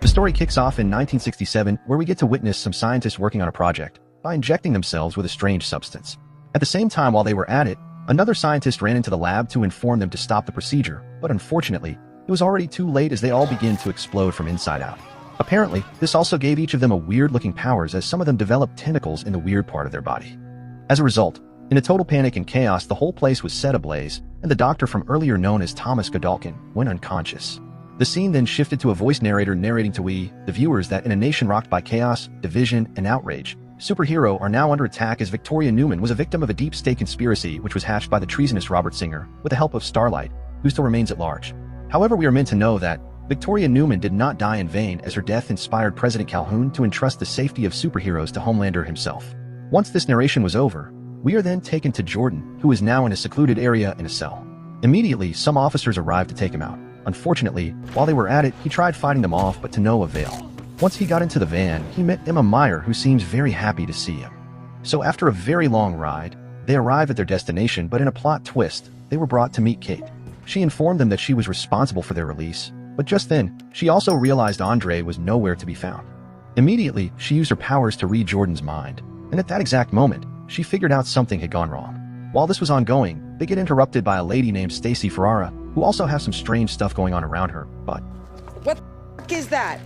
The story kicks off in 1967, where we get to witness some scientists working on a project by injecting themselves with a strange substance. At the same time, while they were at it, another scientist ran into the lab to inform them to stop the procedure, but unfortunately, it was already too late as they all begin to explode from inside out. Apparently, this also gave each of them a weird-looking powers as some of them developed tentacles in the weird part of their body. As a result, in a total panic and chaos, the whole place was set ablaze, and the doctor from earlier known as Thomas Godolkin went unconscious. The scene then shifted to a voice narrator narrating to we, the viewers, that in a nation rocked by chaos, division, and outrage, superhero are now under attack as Victoria Newman was a victim of a deep-state conspiracy which was hatched by the treasonous Robert Singer with the help of Starlight, who still remains at large. However, we are meant to know that Victoria Newman did not die in vain, as her death inspired President Calhoun to entrust the safety of superheroes to Homelander himself. Once this narration was over, we are then taken to Jordan, who is now in a secluded area in a cell. Immediately, some officers arrived to take him out. Unfortunately, while they were at it, he tried fighting them off, but to no avail. Once he got into the van, he met Emma Meyer, who seems very happy to see him. So after a very long ride, they arrive at their destination, but in a plot twist, they were brought to meet Kate. She informed them that she was responsible for their release, but just then, she also realized Andre was nowhere to be found. Immediately, she used her powers to read Jordan's mind, and at that exact moment, she figured out something had gone wrong. While this was ongoing, they get interrupted by a lady named Stacy Ferrara, who also has some strange stuff going on around her, but... What the is that?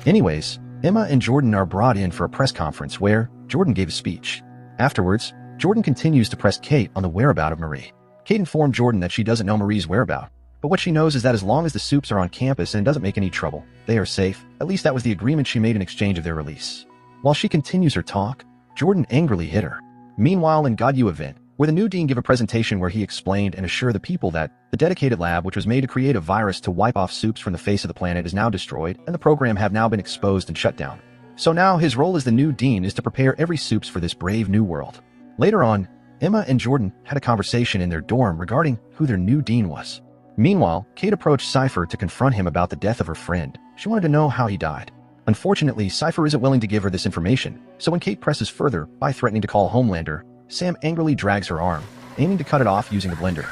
Anyways, Emma and Jordan are brought in for a press conference where Jordan gave a speech. Afterwards, Jordan continues to press Kate on the whereabouts of Marie. Kate informed Jordan that she doesn't know Marie's whereabouts, but what she knows is that as long as the Supes are on campus and doesn't make any trouble, they are safe. At least that was the agreement she made in exchange of their release. While she continues her talk, Jordan angrily hit her. Meanwhile, in God U event, where the new dean gave a presentation where he explained and assured the people that the dedicated lab which was made to create a virus to wipe off Supes from the face of the planet is now destroyed, and the program have now been exposed and shut down. So now his role as the new dean is to prepare every Supes for this brave new world. Later on, Emma and Jordan had a conversation in their dorm regarding who their new dean was. Meanwhile, Kate approached Cypher to confront him about the death of her friend. She wanted to know how he died. Unfortunately, Cypher isn't willing to give her this information, so when Kate presses further by threatening to call Homelander, Sam angrily drags her arm, aiming to cut it off using the blender.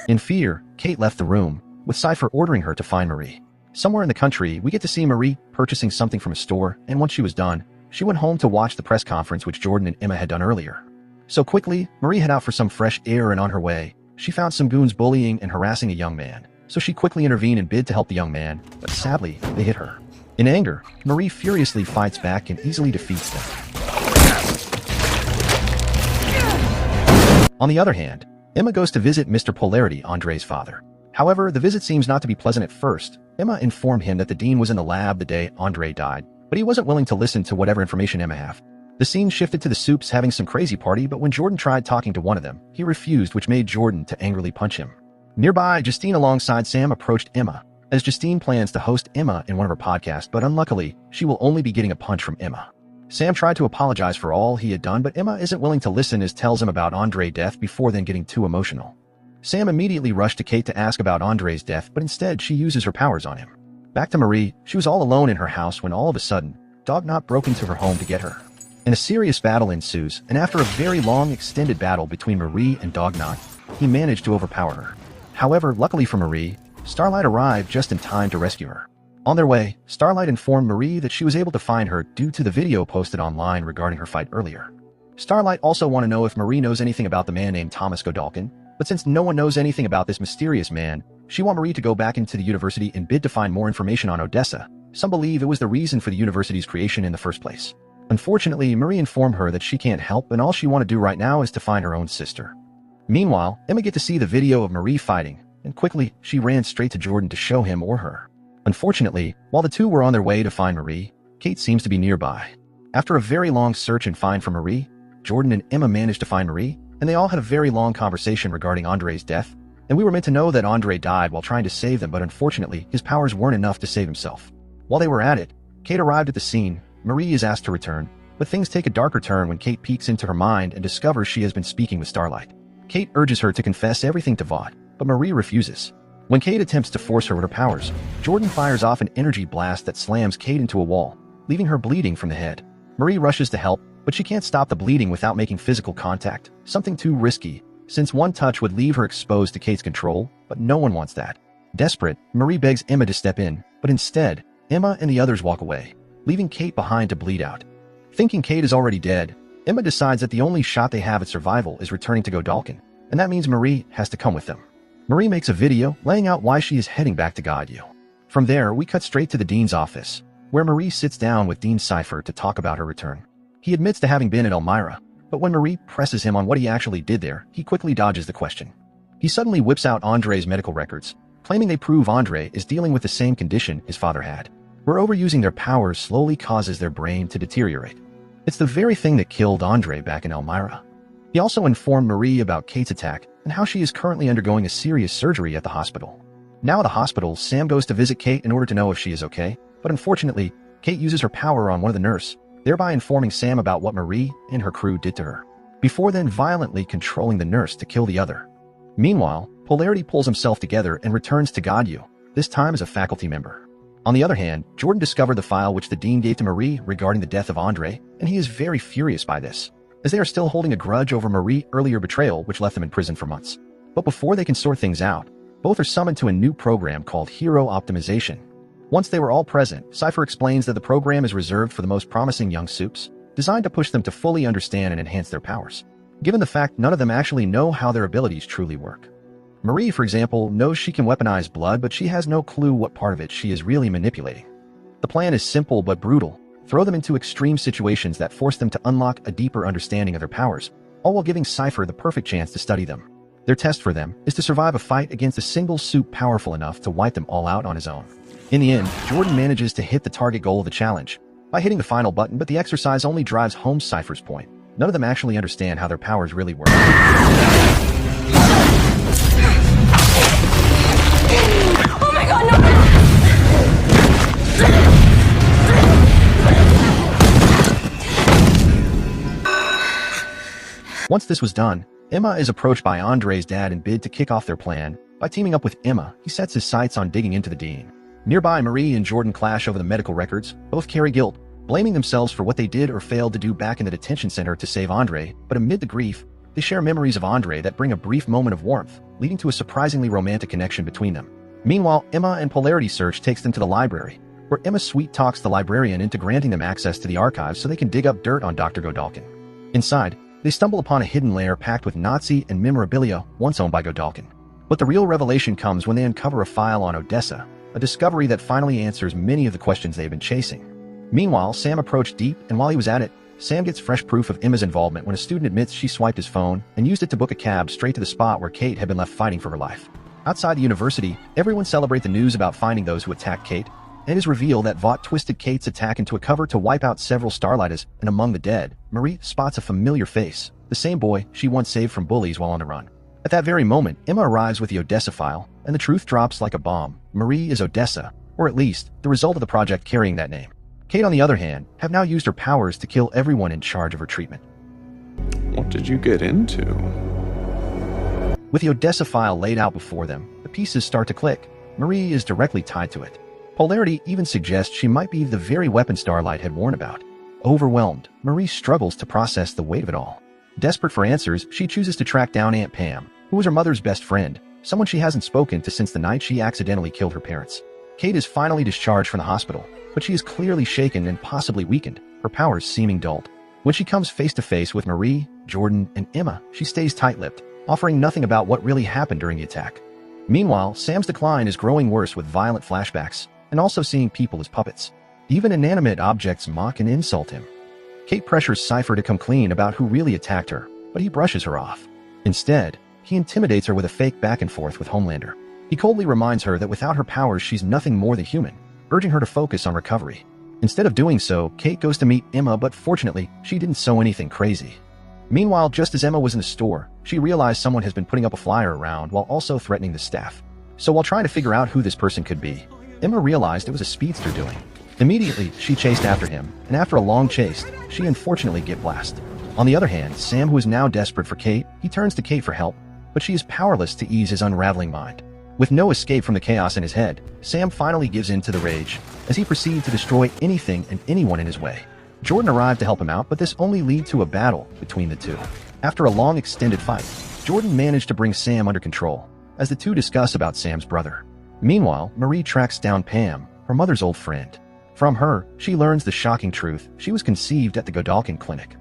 In fear, Kate left the room, with Cypher ordering her to find Marie. Somewhere in the country, we get to see Marie purchasing something from a store, and once she was done, she went home to watch the press conference which Jordan and Emma had done earlier. So quickly, Marie head out for some fresh air, and on her way, she found some goons bullying and harassing a young man. So she quickly intervened and bid to help the young man, but sadly, they hit her. In anger, Marie furiously fights back and easily defeats them. On the other hand, Emma goes to visit Mr. Polarity, Andre's father. However, the visit seems not to be pleasant at first. Emma informed him that the dean was in the lab the day Andre died, but he wasn't willing to listen to whatever information Emma had. The scene shifted to the Supes having some crazy party, but when Jordan tried talking to one of them, he refused, which made Jordan to angrily punch him. Nearby, Justine alongside Sam approached Emma, as Justine plans to host Emma in one of her podcasts, but unluckily, she will only be getting a punch from Emma. Sam tried to apologize for all he had done, but Emma isn't willing to listen as tells him about Andre's death before then getting too emotional. Sam immediately rushed to Kate to ask about Andre's death, but instead she uses her powers on him. Back to Marie, she was all alone in her house when all of a sudden, Dognot broke into her home to get her. And a serious battle ensues, and after a very long extended battle between Marie and Dognot, he managed to overpower her. However, luckily for Marie, Starlight arrived just in time to rescue her. On their way, Starlight informed Marie that she was able to find her due to the video posted online regarding her fight earlier. Starlight also wanted to know if Marie knows anything about the man named Thomas Godolkin, but since no one knows anything about this mysterious man, she wants Marie to go back into the university and bid to find more information on Odessa. Some believe it was the reason for the university's creation in the first place. Unfortunately, Marie informed her that she can't help, and all she wants to do right now is to find her own sister. Meanwhile, Emma gets to see the video of Marie fighting, and quickly, she ran straight to Jordan to show him or her. Unfortunately, while the two were on their way to find Marie, Kate seems to be nearby. After a very long search and find for Marie, Jordan and Emma managed to find Marie, and they all had a very long conversation regarding Andre's death, and we were meant to know that Andre died while trying to save them, but unfortunately, his powers weren't enough to save himself. While they were at it, Kate arrived at the scene. Marie is asked to return, but things take a darker turn when Kate peeks into her mind and discovers she has been speaking with Starlight. Kate urges her to confess everything to Vought, but Marie refuses. When Kate attempts to force her with her powers, Jordan fires off an energy blast that slams Kate into a wall, leaving her bleeding from the head. Marie rushes to help, but she can't stop the bleeding without making physical contact, something too risky, since one touch would leave her exposed to Kate's control, but no one wants that. Desperate, Marie begs Emma to step in, but instead, Emma and the others walk away, leaving Kate behind to bleed out. Thinking Kate is already dead, Emma decides that the only shot they have at survival is returning to Godalkin, and that means Marie has to come with them. Marie makes a video laying out why she is heading back to Godyu. From there, we cut straight to the Dean's office, where Marie sits down with Dean Cypher to talk about her return. He admits to having been at Elmira, but when Marie presses him on what he actually did there, he quickly dodges the question. He suddenly whips out Andre's medical records, claiming they prove Andre is dealing with the same condition his father had, where overusing their powers slowly causes their brain to deteriorate. It's the very thing that killed Andre back in Elmira. He also informed Marie about Kate's attack and how she is currently undergoing a serious surgery at the hospital. Now at the hospital, Sam goes to visit Kate in order to know if she is okay, but unfortunately, Kate uses her power on one of the nurses, thereby informing Sam about what Marie and her crew did to her, before then violently controlling the nurse to kill the other. Meanwhile, Polarity pulls himself together and returns to Godyu, this time as a faculty member. On the other hand, Jordan discovered the file which the Dean gave to Marie regarding the death of Andre, and he is very furious by this, as they are still holding a grudge over Marie's earlier betrayal which left them in prison for months. But before they can sort things out, both are summoned to a new program called Hero Optimization. Once they were all present, Cypher explains that the program is reserved for the most promising young supes, designed to push them to fully understand and enhance their powers, given the fact none of them actually know how their abilities truly work. Marie, for example, knows she can weaponize blood, but she has no clue what part of it she is really manipulating. The plan is simple but brutal. Throw them into extreme situations that force them to unlock a deeper understanding of their powers, all while giving Cypher the perfect chance to study them. Their test for them is to survive a fight against a single supe powerful enough to wipe them all out on his own. In the end, Jordan manages to hit the target goal of the challenge by hitting the final button, but the exercise only drives home Cypher's point. None of them actually understand how their powers really work. Oh my god, no! Once this was done, Emma is approached by Andre's dad and bid to kick off their plan. By teaming up with Emma, he sets his sights on digging into the Dean. Nearby, Marie and Jordan clash over the medical records. Both carry guilt, blaming themselves for what they did or failed to do back in the detention center to save Andre, but amid the grief, they share memories of Andre that bring a brief moment of warmth, leading to a surprisingly romantic connection between them. Meanwhile, Emma and Polarity Search takes them to the library, where Emma sweet talks the librarian into granting them access to the archives so they can dig up dirt on Dr. Godalkin. Inside, they stumble upon a hidden lair packed with Nazi and memorabilia once owned by Godalkin. But the real revelation comes when they uncover a file on Odessa, a discovery that finally answers many of the questions they've been chasing. Meanwhile, Sam approached Deep, and while he was at it, Sam gets fresh proof of Emma's involvement when a student admits she swiped his phone and used it to book a cab straight to the spot where Kate had been left fighting for her life. Outside the university, everyone celebrates the news about finding those who attacked Kate, and it is revealed that Vought twisted Kate's attack into a cover to wipe out several Starlighters, and among the dead, Marie spots a familiar face, the same boy she once saved from bullies while on the run. At that very moment, Emma arrives with the Odessa file, and the truth drops like a bomb. Marie is Odessa, or at least, the result of the project carrying that name. Kate, on the other hand, have now used her powers to kill everyone in charge of her treatment. What did you get into? With the Odessa file laid out before them, the pieces start to click. Marie is directly tied to it. Polarity even suggests she might be the very weapon Starlight had warned about. Overwhelmed, Marie struggles to process the weight of it all. Desperate for answers, she chooses to track down Aunt Pam, who was her mother's best friend, someone she hasn't spoken to since the night she accidentally killed her parents. Kate is finally discharged from the hospital, but she is clearly shaken and possibly weakened, her powers seeming dulled. When she comes face to face with Marie, Jordan, and Emma, she stays tight-lipped, offering nothing about what really happened during the attack. Meanwhile, Sam's decline is growing worse with violent flashbacks, and also seeing people as puppets. Even inanimate objects mock and insult him. Kate pressures Cypher to come clean about who really attacked her, but he brushes her off. Instead, he intimidates her with a fake back and forth with Homelander. He coldly reminds her that without her powers she's nothing more than human, urging her to focus on recovery. Instead of doing so, Kate goes to meet Emma, but fortunately, she didn't sew anything crazy. Meanwhile, just as Emma was in the store, she realized someone has been putting up a flyer around while also threatening the staff. So while trying to figure out who this person could be, Emma realized it was a speedster doing. Immediately, she chased after him, and after a long chase, she unfortunately get blasted. On the other hand, Sam, who is now desperate for Kate, he turns to Kate for help, but she is powerless to ease his unraveling mind. With no escape from the chaos in his head, Sam finally gives in to the rage, as he proceeds to destroy anything and anyone in his way. Jordan arrived to help him out, but this only leads to a battle between the two. After a long extended fight, Jordan managed to bring Sam under control, as the two discuss about Sam's brother. Meanwhile, Marie tracks down Pam, her mother's old friend. From her, she learns the shocking truth: she was conceived at the Godolkin Clinic.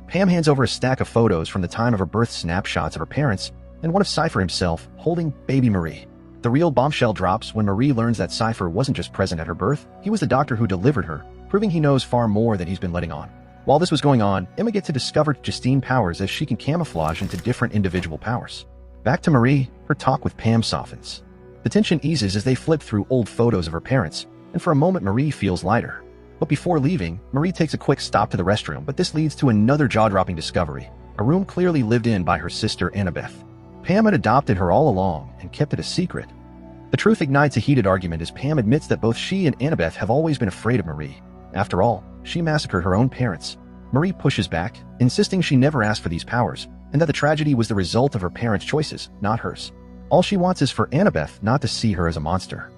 Pam hands over a stack of photos from the time of her birth, snapshots of her parents, and one of Cypher himself holding baby Marie. The real bombshell drops when Marie learns that Cypher wasn't just present at her birth, he was the doctor who delivered her, proving he knows far more than he's been letting on. While this was going on, Emma gets to discover Justine powers as she can camouflage into different individual powers. Back to Marie, her talk with Pam softens. The tension eases as they flip through old photos of her parents, and for a moment Marie feels lighter. But before leaving, Marie takes a quick stop to the restroom, but this leads to another jaw-dropping discovery, a room clearly lived in by her sister Annabeth. Pam had adopted her all along and kept it a secret. The truth ignites a heated argument as Pam admits that both she and Annabeth have always been afraid of Marie. After all, she massacred her own parents. Marie pushes back, insisting she never asked for these powers, and that the tragedy was the result of her parents' choices, not hers. All she wants is for Annabeth not to see her as a monster.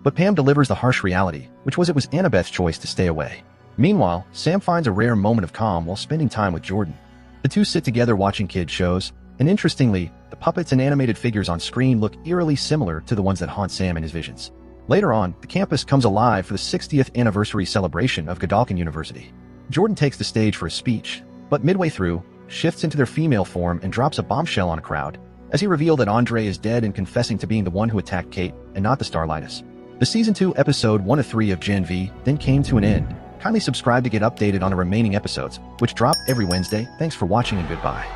But Pam delivers the harsh reality, which was it was Annabeth's choice to stay away. Meanwhile, Sam finds a rare moment of calm while spending time with Jordan. The two sit together watching kids' shows, and interestingly, the puppets and animated figures on screen look eerily similar to the ones that haunt Sam in his visions. Later on, the campus comes alive for the 60th anniversary celebration of Godolkin University. Jordan takes the stage for a speech, but midway through, shifts into their female form and drops a bombshell on a crowd, as he revealed that Andre is dead and confessing to being the one who attacked Kate, and not the Starlightess. The Season 2 Episode 1 of 3 of Gen V then came to an end. Kindly subscribe to get updated on the remaining episodes, which drop every Wednesday. Thanks for watching and goodbye.